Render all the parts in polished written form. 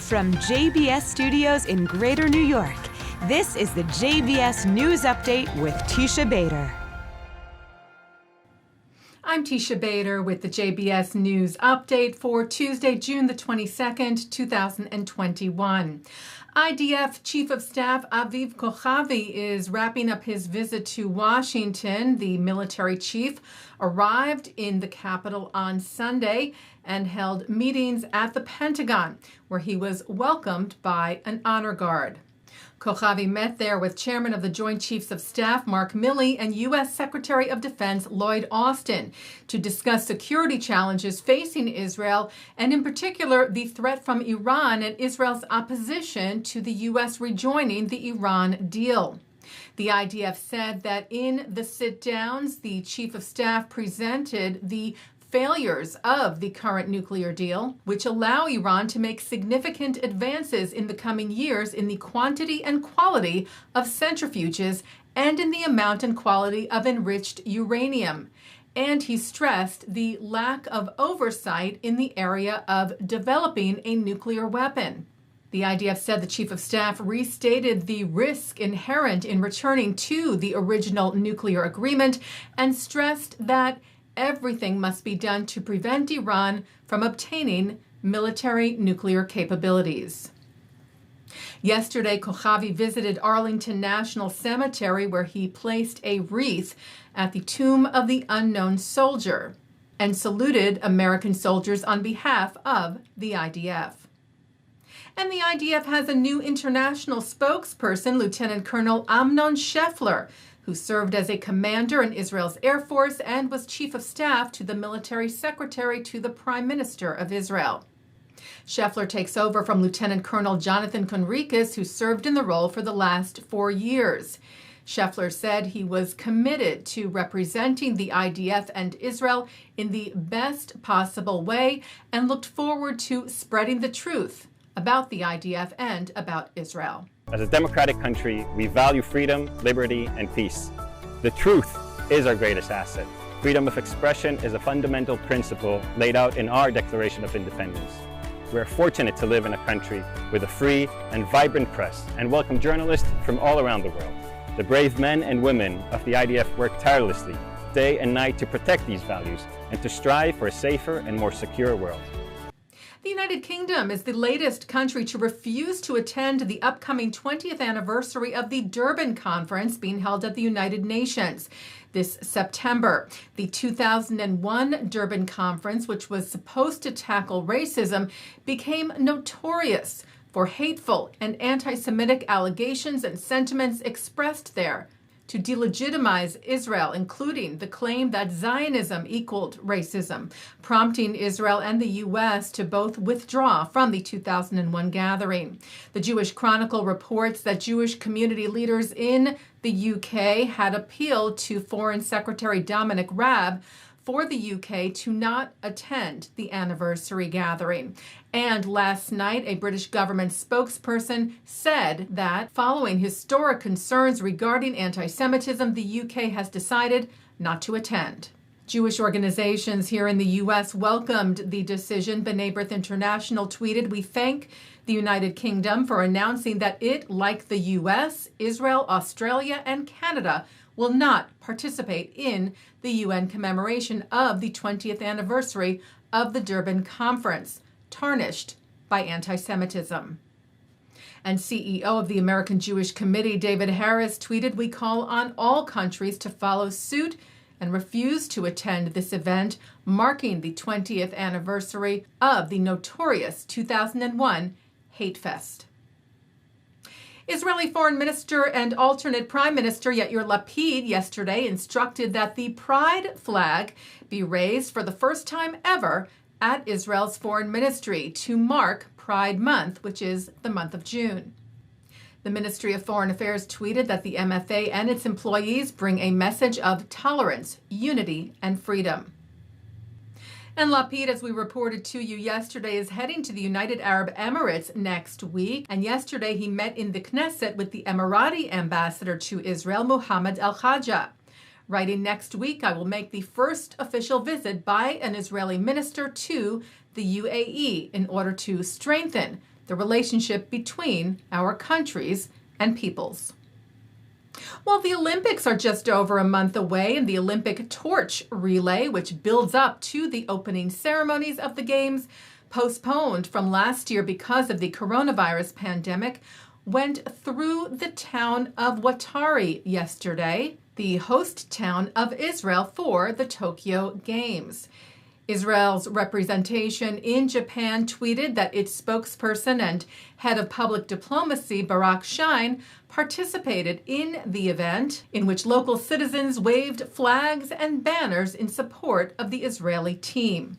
From JBS Studios in Greater New York, this is the JBS News Update with Teisha Bader. I'm Teisha Bader with the JBS News Update for Tuesday, June the 22nd, 2021. IDF Chief of Staff Aviv Kochavi is wrapping up his visit to Washington. The military chief arrived in the capital on Sunday and held meetings at the Pentagon, where he was welcomed by an honor guard. Kochavi met there with Chairman of the Joint Chiefs of Staff Mark Milley and U.S. Secretary of Defense Lloyd Austin to discuss security challenges facing Israel, and in particular the threat from Iran and Israel's opposition to the U.S. rejoining the Iran deal. The IDF said that in the sit-downs, the Chief of Staff presented the failures of the current nuclear deal, which allow Iran to make significant advances in the coming years in the quantity and quality of centrifuges and in the amount and quality of enriched uranium. And he stressed the lack of oversight in the area of developing a nuclear weapon. The IDF said the Chief of Staff restated the risk inherent in returning to the original nuclear agreement and stressed that everything must be done to prevent Iran from obtaining military nuclear capabilities. Yesterday, Kochavi visited Arlington National Cemetery, where he placed a wreath at the tomb of the unknown soldier and saluted American soldiers on behalf of the IDF. And the IDF has a new international spokesperson, Lieutenant Colonel Amnon Scheffler, who served as a commander in Israel's Air Force and was Chief of Staff to the Military Secretary to the Prime Minister of Israel. Scheffler takes over from Lieutenant Colonel Jonathan Conricus, who served in the role for the last 4 years. Scheffler said he was committed to representing the IDF and Israel in the best possible way and looked forward to spreading the truth about the IDF and about Israel. As a democratic country, we value freedom, liberty, and peace. The truth is our greatest asset. Freedom of expression is a fundamental principle laid out in our Declaration of Independence. We are fortunate to live in a country with a free and vibrant press and welcome journalists from all around the world. The brave men and women of the IDF work tirelessly, day and night, to protect these values and to strive for a safer and more secure world. The United Kingdom is the latest country to refuse to attend the upcoming 20th anniversary of the Durban conference being held at the United Nations this September. The 2001 Durban conference, which was supposed to tackle racism, became notorious for hateful and anti-Semitic allegations and sentiments expressed there to delegitimize Israel, including the claim that Zionism equaled racism, prompting Israel and the U.S. to both withdraw from the 2001 gathering. The Jewish Chronicle reports that Jewish community leaders in the U.K. had appealed to Foreign Secretary Dominic Raab for the U.K. to not attend the anniversary gathering. And last night, a British government spokesperson said that following historic concerns regarding anti-Semitism, the U.K. has decided not to attend. Jewish organizations here in the U.S. welcomed the decision. B'nai B'rith International tweeted, "We thank the United Kingdom for announcing that it, like the U.S., Israel, Australia, and Canada, will not participate in the UN commemoration of the 20th anniversary of the Durban Conference, tarnished by anti-Semitism." And CEO of the American Jewish Committee, David Harris, tweeted, "We call on all countries to follow suit and refuse to attend this event marking the 20th anniversary of the notorious 2001 Hate Fest." Israeli Foreign Minister and alternate Prime Minister Yair Lapid yesterday instructed that the Pride flag be raised for the first time ever at Israel's foreign ministry to mark Pride Month, which is the month of June. The Ministry of Foreign Affairs tweeted that the MFA and its employees bring a message of tolerance, unity, and freedom. And Lapid, as we reported to you yesterday, is heading to the United Arab Emirates next week. And yesterday he met in the Knesset with the Emirati ambassador to Israel, Mohammed Al-Khaja. Writing next week, I will make the first official visit by an Israeli minister to the UAE in order to strengthen the relationship between our countries and peoples. Well, the Olympics are just over a month away, and the Olympic torch relay, which builds up to the opening ceremonies of the Games, postponed from last year because of the coronavirus pandemic, went through the town of Watari yesterday, the host town of Israel for the Tokyo Games. Israel's representation in Japan tweeted that its spokesperson and head of public diplomacy, Barak Shine, participated in the event, in which local citizens waved flags and banners in support of the Israeli team.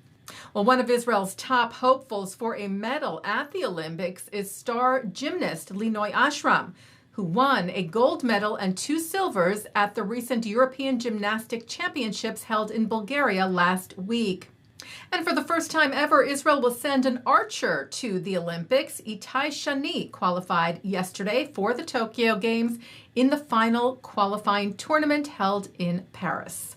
Well, one of Israel's top hopefuls for a medal at the Olympics is star gymnast Linoy Ashram, who won a gold medal and 2 silvers at the recent European Gymnastic Championships held in Bulgaria last week. And for the first time ever, Israel will send an archer to the Olympics. Itai Shani qualified yesterday for the Tokyo Games in the final qualifying tournament held in Paris.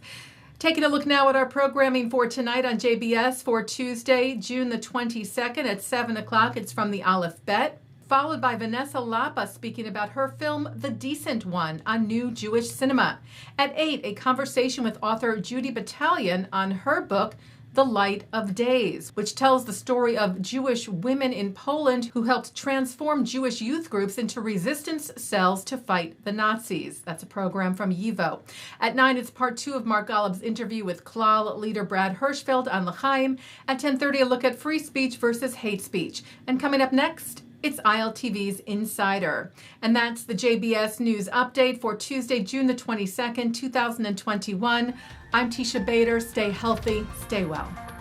Taking a look now at our programming for tonight on JBS for Tuesday, June the 22nd at 7 o'clock. It's from the Aleph-Bet, followed by Vanessa Lapa speaking about her film, The Decent One, on New Jewish Cinema. At 8, a conversation with author Judy Batalion on her book, The Light of Days, which tells the story of Jewish women in Poland who helped transform Jewish youth groups into resistance cells to fight the Nazis. That's a program from YIVO. At 9, it's part 2 of Mark Golub's interview with CLAL leader Brad Hirschfield on L'chaim. At 10:30, a look at free speech versus hate speech. And coming up next, it's ILTV's Insider. And that's the JBS News Update for Tuesday, June the 22nd, 2021. I'm Teisha Bader. Stay healthy, stay well.